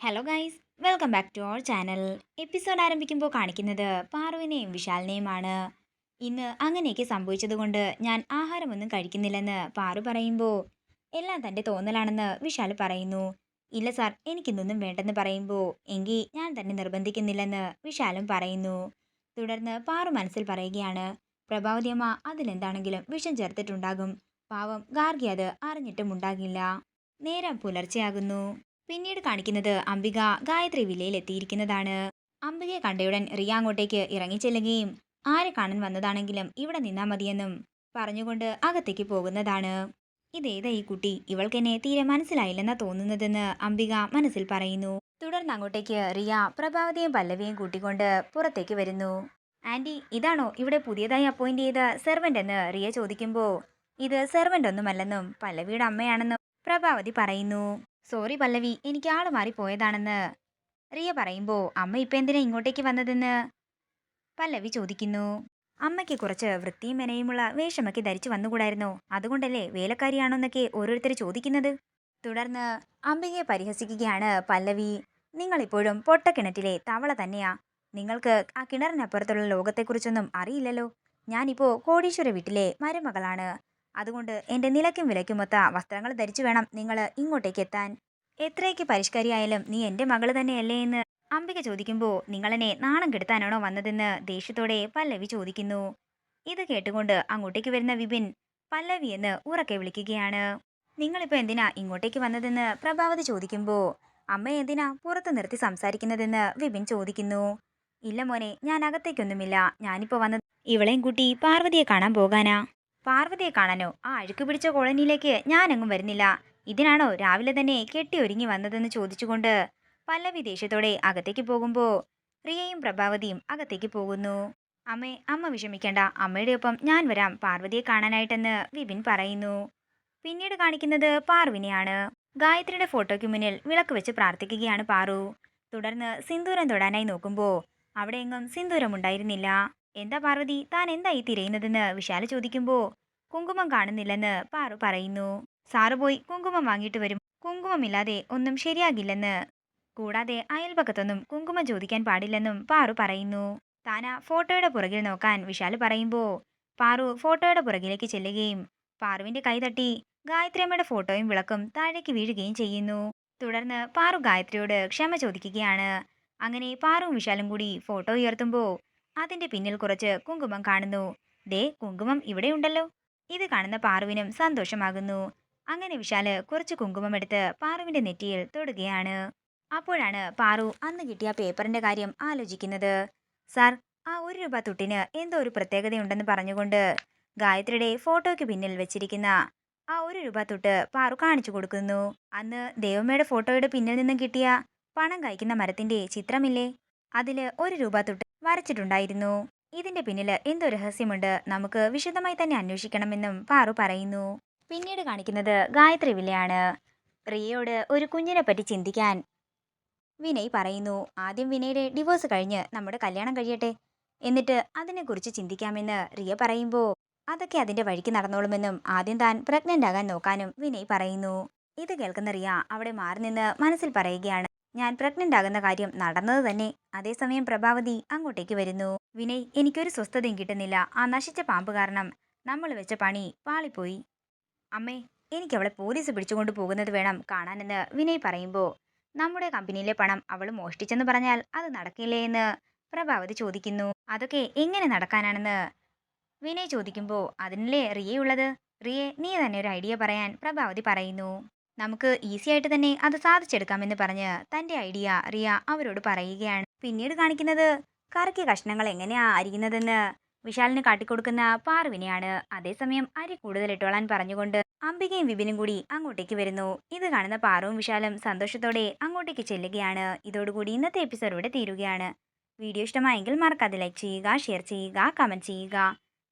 Hello guys, welcome back to our channel. Episode ആരംഭിക്കുമ്പോൾ കാണിക്കുന്നത് പാറുവിനെയും വിശാലിനെയുമാണ്. ഇന്ന് അങ്ങനെയൊക്കെ സംഭവിച്ചതുകൊണ്ട് ഞാൻ ആഹാരമൊന്നും കഴിക്കുന്നില്ലെന്ന് പാറു പറയുമ്പോൾ എല്ലാം തൻ്റെ തോന്നലാണെന്ന് വിശാൽ പറയുന്നു. ഇല്ല സാർ, എനിക്കിന്നൊന്നും വേണ്ടെന്ന് പറയുമ്പോൾ എങ്കിൽ ഞാൻ തന്നെ നിർബന്ധിക്കുന്നില്ലെന്ന് വിശാലും പറയുന്നു. തുടർന്ന് പാറു മനസ്സിൽ പറയുകയാണ്, പ്രഭാവതിയമ്മ അതിലെന്താണെങ്കിലും വിഷം ചേർത്തിട്ടുണ്ടാകും. പാവം ഗാർഗി അത് അറിഞ്ഞിട്ടുമുണ്ടാകില്ല. നേരം പുലർച്ചെയാകുന്നു. പിന്നീട് കാണിക്കുന്നത് അംബിക ഗായത്രി വില്ലയിൽ എത്തിയിരിക്കുന്നതാണ്. അംബികയെ കണ്ടയുടൻ റിയ അങ്ങോട്ടേക്ക് ഇറങ്ങിച്ചെല്ലുകയും ആരെ കാണാൻ വന്നതാണെങ്കിലും ഇവിടെ നിന്നാ മതിയെന്നും പറഞ്ഞുകൊണ്ട് അകത്തേക്ക് പോകുന്നതാണ്. ഇതേതാ ഈ കുട്ടി, ഇവൾക്കെന്നെ തീരെ മനസ്സിലായില്ലെന്നാ തോന്നുന്നതെന്ന് അംബിക മനസ്സിൽ പറയുന്നു. തുടർന്ന് അങ്ങോട്ടേക്ക് റിയ പ്രഭാവതിയും പല്ലവിയും കൂട്ടിക്കൊണ്ട് പുറത്തേക്ക് വരുന്നു. ആന്റി, ഇതാണോ ഇവിടെ പുതിയതായി അപ്പോയിന്റ് ചെയ്ത സെർവന്റ് എന്ന് റിയ ചോദിക്കുമ്പോൾ ഇത് സെർവന്റ് ഒന്നുമല്ലെന്നും പല്ലവിയുടെ അമ്മയാണെന്നും പ്രഭാവതി പറയുന്നു. സോറി പല്ലവി, എനിക്ക് ആള് മാറിപ്പോയതാണെന്ന് റിയ പറയുമ്പോൾ അമ്മ ഇപ്പം എന്തിനാ ഇങ്ങോട്ടേക്ക് വന്നതെന്ന് പല്ലവി ചോദിക്കുന്നു. അമ്മയ്ക്ക് കുറച്ച് വൃത്തിയും മെനയുമുള്ള വേഷമൊക്കെ ധരിച്ചു വന്നുകൂടായിരുന്നോ? അതുകൊണ്ടല്ലേ വേലക്കാരിയാണോന്നൊക്കെ ഓരോരുത്തർ ചോദിക്കുന്നത്. തുടർന്ന് അംബികയെ പരിഹസിക്കുകയാണ് പല്ലവി. നിങ്ങളിപ്പോഴും പൊട്ടക്കിണറ്റിലെ തവള തന്നെയാ. നിങ്ങൾക്ക് ആ കിണറിനപ്പുറത്തുള്ള ലോകത്തെക്കുറിച്ചൊന്നും അറിയില്ലല്ലോ. ഞാനിപ്പോ കോടീശ്വര വീട്ടിലെ മരുമകളാണ്. അതുകൊണ്ട് എൻ്റെ നിലയ്ക്കും വിലയ്ക്കുമൊത്ത വസ്ത്രങ്ങൾ ധരിച്ചു വേണം നിങ്ങൾ ഇങ്ങോട്ടേക്ക് എത്താൻ. എത്രയൊക്കെ പരിഷ്കരിയായാലും നീ എൻ്റെ മകള് തന്നെയല്ലേ എന്ന് അംബിക ചോദിക്കുമ്പോൾ നിങ്ങളെന്നെ നാണം കെടുത്താനാണോ വന്നതെന്ന് ദേഷ്യത്തോടെ പല്ലവി ചോദിക്കുന്നു. ഇത് കേട്ടുകൊണ്ട് അങ്ങോട്ടേക്ക് വരുന്ന വിപിൻ പല്ലവി എന്ന് ഉറക്കെ വിളിക്കുകയാണ്. നിങ്ങളിപ്പോൾ എന്തിനാ ഇങ്ങോട്ടേക്ക് വന്നതെന്ന് പ്രഭാവതി ചോദിക്കുമ്പോൾ അമ്മ എന്തിനാ പുറത്തു നിർത്തി സംസാരിക്കുന്നതെന്ന് വിപിൻ ചോദിക്കുന്നു. ഇല്ല മോനെ, ഞാൻ അകത്തേക്കൊന്നുമില്ല. ഞാനിപ്പോൾ വന്നത് ഇവളെയും കൂട്ടി പാർവതിയെ കാണാൻ പോകാനാ. പാർവതിയെ കാണാനോ? ആ അഴുക്ക് പിടിച്ച കോളനിയിലേക്ക് ഞാനെങ്ങും വരുന്നില്ല. ഇതിനാണോ രാവിലെ തന്നെ കെട്ടി ഒരുങ്ങി വന്നതെന്ന് ചോദിച്ചുകൊണ്ട് പല്ലവി ദേഷ്യത്തോടെ അകത്തേക്ക് പോകുമ്പോൾ റിയയും പ്രഭാവതിയും അകത്തേക്ക് പോകുന്നു. അമ്മ വിഷമിക്കേണ്ട, അമ്മയുടെ ഒപ്പം ഞാൻ വരാം പാർവതിയെ കാണാനായിട്ടെന്ന് വിപിൻ പറയുന്നു. പിന്നീട് കാണിക്കുന്നത് പാറുവിനെയാണ്. ഗായത്രിയുടെ ഫോട്ടോയ്ക്ക് മുന്നിൽ വിളക്ക് വെച്ച് പ്രാർത്ഥിക്കുകയാണ് പാറു. തുടർന്ന് സിന്ദൂരം തൊടാനായി നോക്കുമ്പോൾ അവിടെ എങ്ങും സിന്ദൂരമുണ്ടായിരുന്നില്ല. എന്താ പാർവതി, താൻ എന്തായി തിരയുന്നതെന്ന് വിശാല് ചോദിക്കുമ്പോൾ കുങ്കുമം കാണുന്നില്ലെന്ന് പാറു പറയുന്നു. സാറ് പോയി കുങ്കുമം വാങ്ങിയിട്ട് വരും. കുങ്കുമമില്ലാതെ ഒന്നും ശരിയാകില്ലെന്ന്, കൂടാതെ അയൽപക്കത്തൊന്നും കുങ്കുമം ചോദിക്കാൻ പാടില്ലെന്നും പാറു പറയുന്നു. താനാ ഫോട്ടോയുടെ പുറകിൽ നോക്കാൻ വിശാല് പറയുമ്പോൾ പാറു ഫോട്ടോയുടെ പുറകിലേക്ക് ചെല്ലുകയും പാറുവിന്റെ കൈ തട്ടി ഗായത്രിയമ്മയുടെ ഫോട്ടോയും വിളക്കും താഴേക്ക് വീഴുകയും ചെയ്യുന്നു. തുടർന്ന് പാറു ഗായത്രിയോട് ക്ഷമ ചോദിക്കുകയാണ്. അങ്ങനെ പാറുവും വിശാലും കൂടി ഫോട്ടോ ഉയർത്തുമ്പോൾ അതിന്റെ പിന്നിൽ കുറച്ച് കുങ്കുമം കാണുന്നു. ദേ, കുങ്കുമം ഇവിടെയുണ്ടല്ലോ. ഇത് കാണുന്ന പാറുവിനും സന്തോഷമാകുന്നു. അങ്ങനെ വിശാല് കുറച്ച് കുങ്കുമം എടുത്ത് പാറുവിന്റെ നെറ്റിയിൽ തൊടുകയാണ്. അപ്പോഴാണ് പാറു അന്ന് കിട്ടിയ പേപ്പറിന്റെ കാര്യം ആലോചിക്കുന്നത്. സാർ, ആ 1 രൂപ തുട്ടിന് എന്തോ ഒരു പ്രത്യേകതയുണ്ടെന്ന് പറഞ്ഞുകൊണ്ട് ഗായത്രിയുടെ ഫോട്ടോയ്ക്ക് പിന്നിൽ വെച്ചിരിക്കുന്ന ആ 1 രൂപ തുട്ട് പാറു കാണിച്ചു കൊടുക്കുന്നു. അന്ന് ദേവമ്മയുടെ ഫോട്ടോയുടെ പിന്നിൽ നിന്നും കിട്ടിയ പണം കഴിക്കുന്ന മരത്തിന്റെ ചിത്രമില്ലേ, അതില് 1 രൂപ തുട്ട് വരച്ചിട്ടുണ്ടായിരുന്നു. ഇതിന്റെ പിന്നില് എന്തോ രഹസ്യമുണ്ട്, നമുക്ക് വിശദമായി തന്നെ അന്വേഷിക്കണമെന്നും പാറു പറയുന്നു. പിന്നീട് കാണിക്കുന്നത് ഗായത്രി വില്ലയാണ്. റിയയോട് ഒരു കുഞ്ഞിനെ പറ്റി ചിന്തിക്കാൻ വിനയ് പറയുന്നു. ആദ്യം വിനയുടെ ഡിവോഴ്സ് കഴിഞ്ഞ് നമ്മുടെ കല്യാണം കഴിയട്ടെ, എന്നിട്ട് അതിനെക്കുറിച്ച് ചിന്തിക്കാമെന്ന് റിയ പറയുമ്പോൾ അതൊക്കെ അതിന്റെ വഴിക്ക് നടന്നോളുമെന്നും ആദ്യം താൻ പ്രഗ്നന്റ് ആകാൻ നോക്കാനും വിനയ് പറയുന്നു. ഇത് കേൾക്കുന്ന റിയ അവിടെ മാറി നിന്ന് മനസ്സിൽ പറയുകയാണ്, ഞാൻ പ്രഗ്നന്റ് ആകുന്ന കാര്യം നടന്നത് തന്നെ. അതേസമയം പ്രഭാവതി അങ്ങോട്ടേക്ക് വരുന്നു. വിനയ്, എനിക്കൊരു സ്വസ്ഥതയും കിട്ടുന്നില്ല. ആ നശിച്ച പാമ്പ് കാരണം നമ്മൾ വെച്ച പണി പാളിപ്പോയി. അമ്മേ, എനിക്ക് അവളെ പോലീസ് പിടിച്ചുകൊണ്ട് പോകുന്നത് വേണം കാണാനെന്ന് വിനയ് പറയുമ്പോൾ നമ്മുടെ കമ്പനിയിലെ പണം അവൾ മോഷ്ടിച്ചെന്ന് പറഞ്ഞാൽ അത് നടക്കില്ലേ എന്ന് പ്രഭാവതി ചോദിക്കുന്നു. അതൊക്കെ എങ്ങനെ നടക്കാനാണെന്ന് വിനയ് ചോദിക്കുമ്പോൾ അതിനല്ലേ റിയയുള്ളത്. റിയെ, നീ തന്നെ ഒരു ഐഡിയ പറയാൻ പ്രഭാവതി പറയുന്നു. നമുക്ക് ഈസി ആയിട്ട് തന്നെ അത് സാധിച്ചെടുക്കാമെന്ന് പറഞ്ഞ് തന്റെ ഐഡിയ റിയ അവരോട് പറയുകയാണ്. പിന്നീട് കാണിക്കുന്നത് കറിക്ക് കഷ്ണങ്ങൾ എങ്ങനെയാ അരിയുന്നതെന്ന് വിശാലിന് കാട്ടിക്കൊടുക്കുന്ന പാറുവിനെയാണ്. അതേസമയം അരി കൂടുതൽ ഇട്ടോളാൻ പറഞ്ഞുകൊണ്ട് അംബികയും വിപിനും കൂടി അങ്ങോട്ടേക്ക് വരുന്നു. ഇത് കാണുന്ന പാറുവും വിശാലും സന്തോഷത്തോടെ അങ്ങോട്ടേക്ക് ചെല്ലുകയാണ്. ഇതോടുകൂടി ഇന്നത്തെ എപ്പിസോഡ് ഇവിടെ തീരുകയാണ്. വീഡിയോ ഇഷ്ടമായെങ്കിൽ മറക്കാതെ ലൈക്ക് ചെയ്യുക, ഷെയർ ചെയ്യുക, കമന്റ് ചെയ്യുക.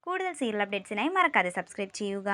കൂടുതൽ സീരിയൽ അപ്ഡേറ്റ്സിനായി മറക്കാതെ സബ്സ്ക്രൈബ് ചെയ്യുക.